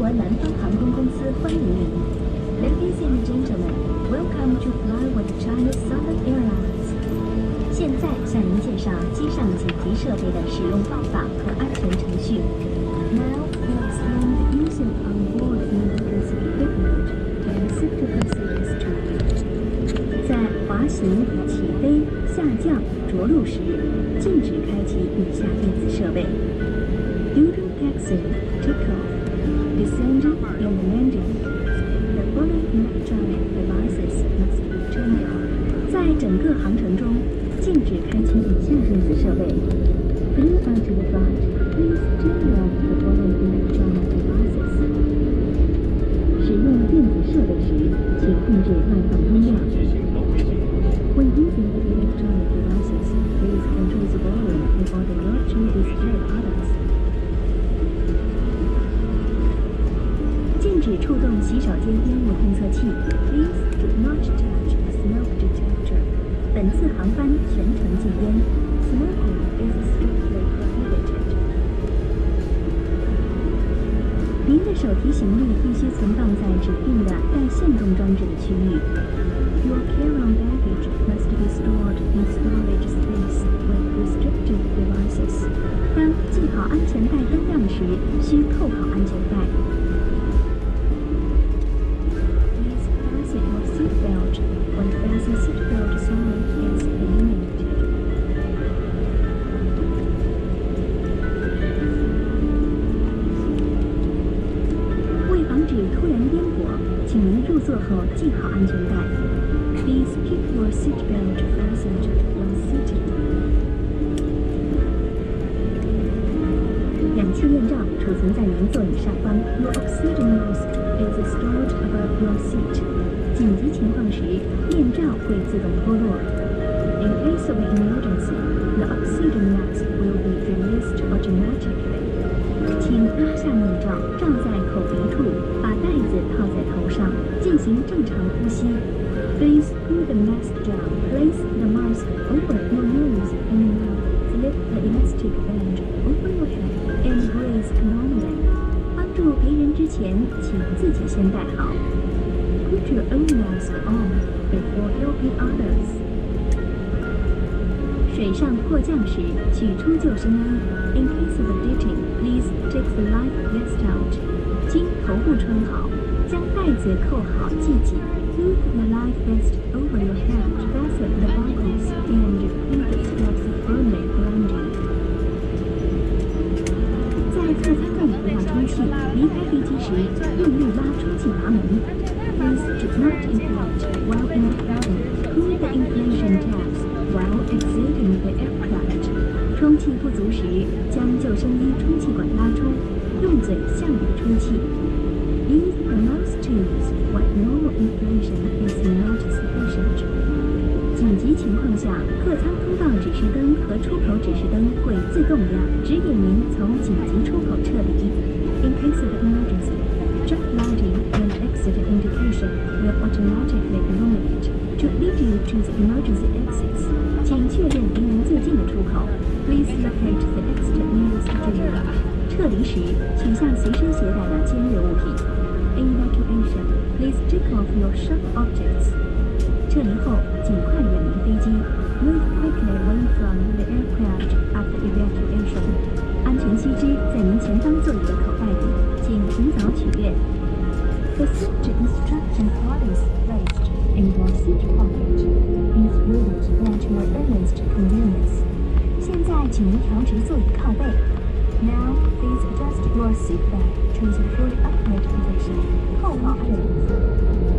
国南方航空公司欢迎您。Ladies and gentlemen, welcome to fly with China's Southern Airlines. 现在向您介绍机上紧急设备的使用方法和安全程序。Now we'll explain the use of onboard emergency equipment and safety procedures to you. 在滑行、起飞、下降、着陆时，禁止开启以下电子设备。During taxiing, takeoff, descending and landing, the following electronic devices must be turned off. 在整个航程中，禁止开启以下电子设备。Prior to the flight, please turn off the following electronic devices. 使用电子设备时，请控制外放音量。When using the electronic devices, please control the volume in order not to disturb others. 禁止触动洗手间烟雾探测器。Please do not touch the smoke detector. 本次航班全程禁烟。Smoking is strictly prohibited. 您的手提行李必须存放在指定的带线动装置的区域。Your carry-on baggage must be stored in storage space with restricted devices. 当系好安全带灯亮时，需扣好安全带。Please fasten your seatbelt when fasten seatbelt sign is illuminated. 为防止突然颠簸，请您入座后系好安全带。Please keep your seatbelt fastened when sitting. 氧气面罩储存在您座椅上方。Your oxygen mask is stored above your seat. 紧急情况时，面罩会自动脱落。In case of emergency, the oxygen mask will be released automatically. 请拉下面罩，罩在口鼻处，把带子套在头上，进行正常呼吸。Please pull the mask down. Place the mask over your nose and mouth. Slip the elastic band over your head and breathe normally. 帮助别人之前，请自己先戴好。Put your own mask on before helping others. 水上迫降时，取出救生衣。In case of ditching, please take the life vest out. 经头部穿好，将带子扣好系紧。Put the life vest over your head, fasten the buckles, and keep the straps firmly around you. 在客舱内不要充气，离开飞机时用力拉充气阀门。Please do not inflate while in the cabin. Pull the inflation tabs while exiting the aircraft. 充气不足时，将救生衣充气管拉出，用嘴向里充气。Use the nose tubes when normal inflation is not sufficient. 紧急情况下，客舱通道指示灯和出口指示灯会自动亮，指引您从紧急出口撤离。In case of emergency, jet lighting and exit indication will automatically illuminate to lead you to the emergency exits. 请确认离您最近的出口。Please locate the exit nearest to you. 撤离时，取下随身携带的尖锐物品。Evacuation. Please take off your sharp objects. 撤离后，尽快远离飞机。Move quickly away from the aircraft after evacuation. 安全须知在您前方座椅的口袋里，请尽早取阅。The safety instruction card is placed in your seat pocket. Use rules at your earliest convenience. 现在，请您调直座椅靠背。Now, please adjust your seat belt to the fully upright position. 扣好安全带。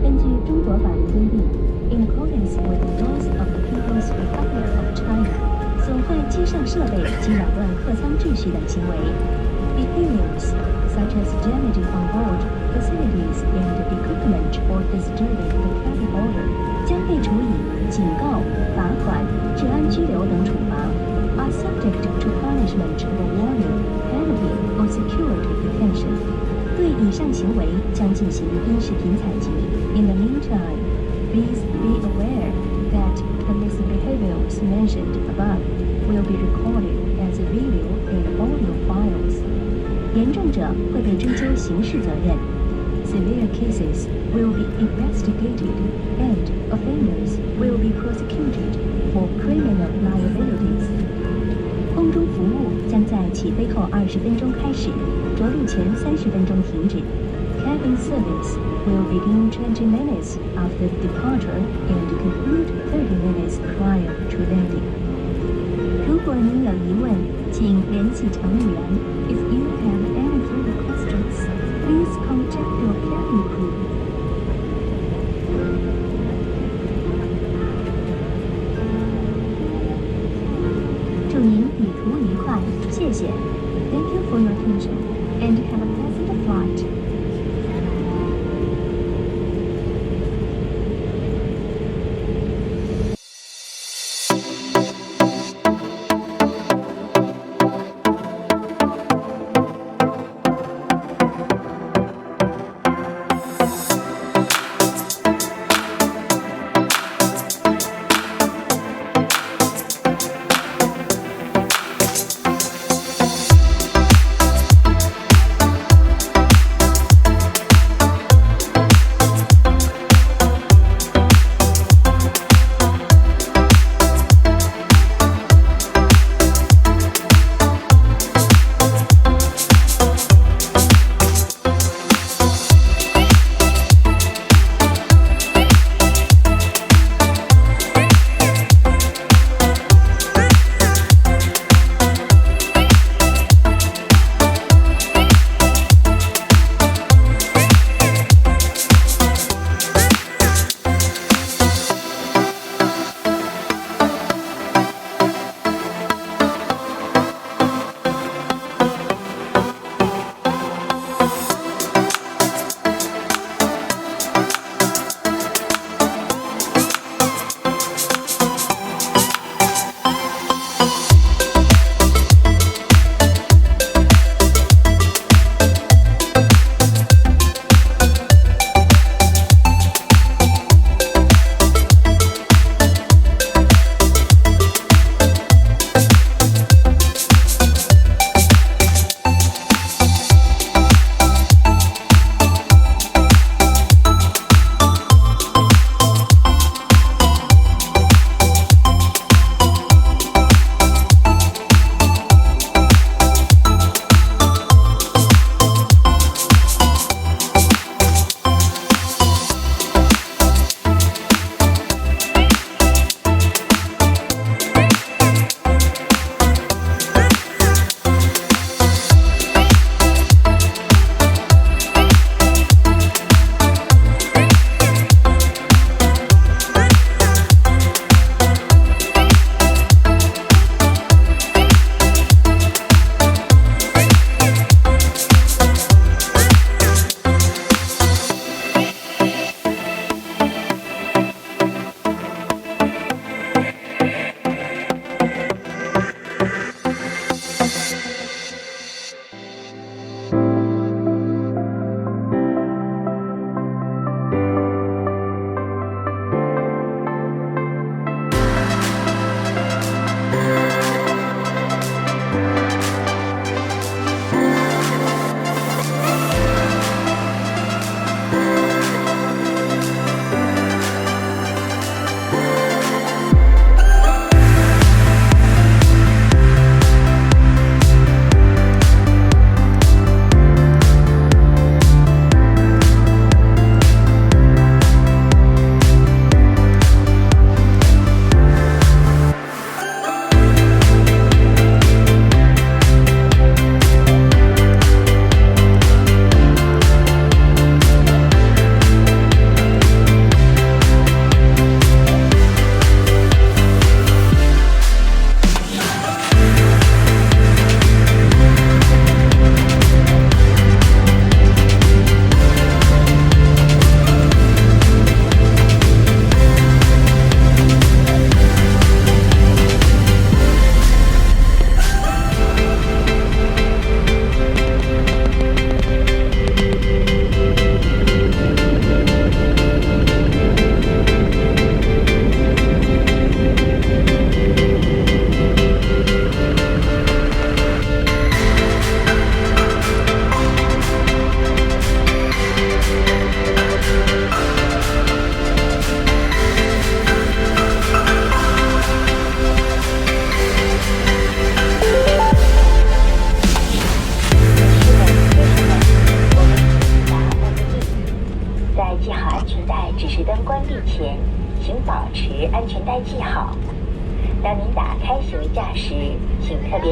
根据中国法律规定 ，in accordance with the laws of the People's Republic of China, 损坏机上设备及扰乱客舱秩序等行为 ，behaviors such as damaging onboard facilities and equipment or disturbing the cabin order 将被处以警告、罚款、治安拘留等处罚。Are subject to punishment or warning, penalty, or security detention. 对以上行为将进行因视频采集。In the meantime, please be aware that the misbehaviors mentioned above will be recorded as video and audio files. 严重者会被追究刑事责任。Severe cases will be investigated and offenders will be prosecuted for criminal liabilities. 空中服务将在起飞后20分钟开始，着陆前30分钟停止。Cabin service will begin 20 minutes after departure and conclude 30 minutes prior to landing. 如果您有疑问，请联系乘务员。If you have any further questions, please contact your cabin crew. 祝您旅途愉快，谢谢。Thank you for your attention and have a pleasant flight.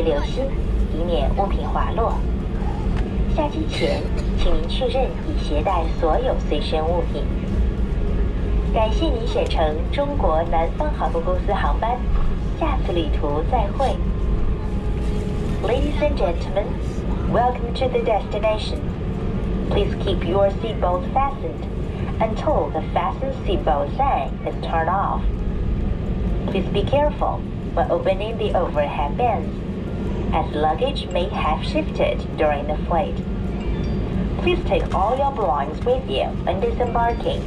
别留心，以免物品滑落。下机前，请您确认已携带所有随身物品。感谢您选乘中国南方航空公司航班，下次旅途再会。Ladies and gentlemen, welcome to the destination. Please keep your seatbelt fastened until the fasten seatbelt sign is turned off. Please be careful when opening the overhead bins, as luggage may have shifted during the flight. Please take all your belongings with you when disembarking.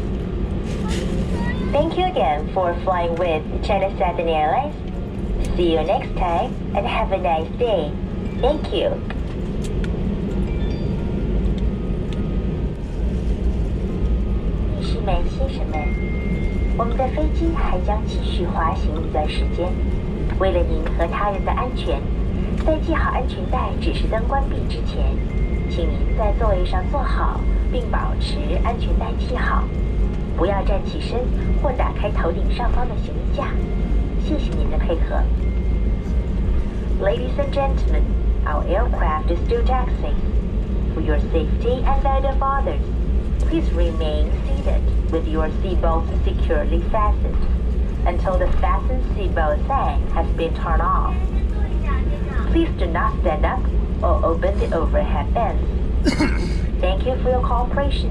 Thank you again for flying with China Southern Airlines. See you next time and have a nice day. Thank you. 女士们、先生们，我们的飞机还将继续滑行一段时间。为了您和他人的安全，在系好安全带、指示灯关闭之前，请您在座位上坐好，并保持安全带系好，不要站起身或打开头顶上方的行李架。谢谢您的配合。Ladies and gentlemen, our aircraft is still taxiing. For your safety and that of others, please remain seated with your seatbelt securely fastened until the fasten seatbelt sign has been turned off. Please do not stand up or open the overhead bins. Thank you for your cooperation.